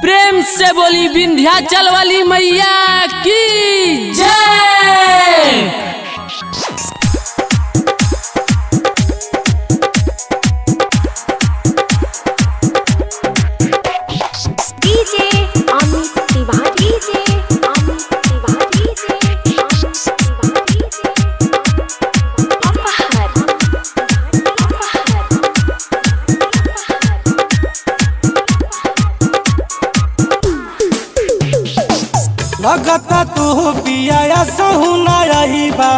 प्रेम से बोली विंध्याचल वाली मैया की जय। लगता तू पिया सहुना रही बा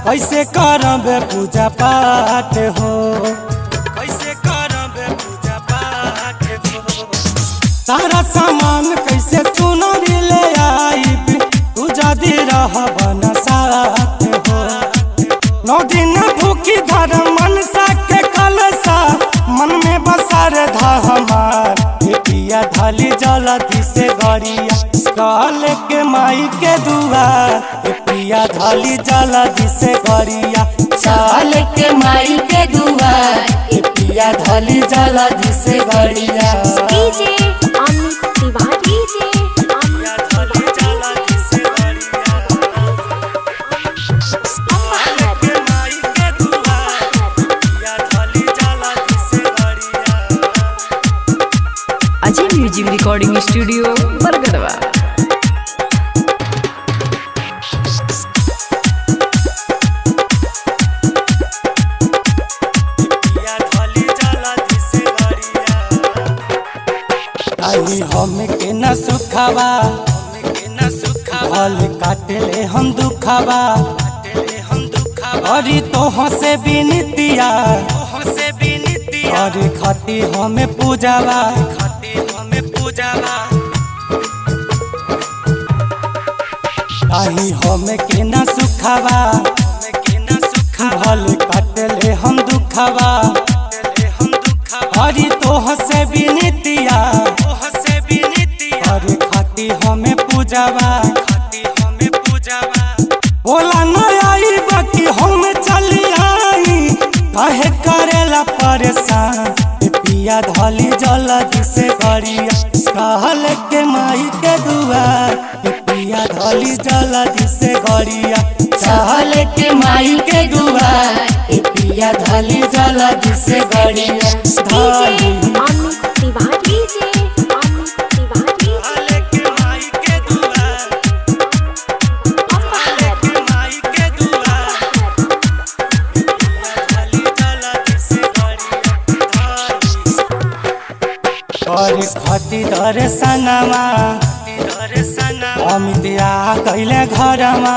कैसे करब पूजा पाठ हो, कैसे करब पूजा पाठ हो। सारा सामान कैसे चुनरी ले आई तू जदी रहब न साथ हो। 9 दिन भूखी धर मनसा के कलसा मन में बसर धा हमार पिया धाली जलती से गरिया काल के माई के दुआ पिया धाली जलती से गरिया चाल के माई के दुआ पिया धाली जलती से गरिया डीजे अमित तिवारी पिया धाली जलती से गरिया काल के माई के दुआ पिया धाली जलती से गरिया। अजय म्यूजिक रिकॉर्डिंग स्टूडियो बरगढ़वा। हम के न सुखावा फल काटले हम दुखावा अरे तोह से बिनतिया अरे खती हमें पूजावा आई हम के न सुखावा फल काटले हम दुखावा अरे तोह से बिनतिया अरे खाती हमें पूजावा बोला न आई बाकी हम चली आई काहे करेला परेशान पिया धाली जलदी से गरिया कहल के माई के दुआ पिया धाली जलदी से गरिया चाल के माई के दुआ पिया धाली जलदी से गरिया धाली अमित तिवारी और खती दर्शनमा अमित आ गइले घरमा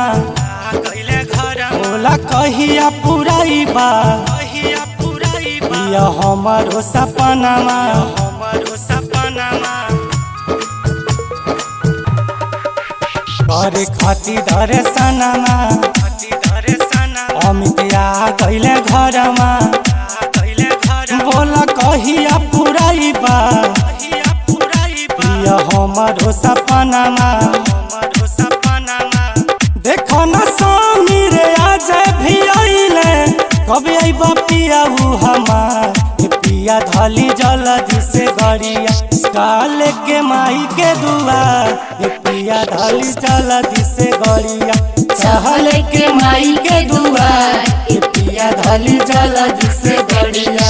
बोला कहिया पुराइबा पिया हमारो सपनामा और खती दर्शनमा अमित आ गइले घरमा बोला कहिया पुराइबा पिया हमारो सपनामा देखो न स्वामी रे आज भी आइले कभी आइबा पिया हमार पिया धाली जलदी से गरिया काल के माई के दुआ पिया धाली जलदी से गरिया चाल के माई के दुआ पिया धाली जलदी से गरिया।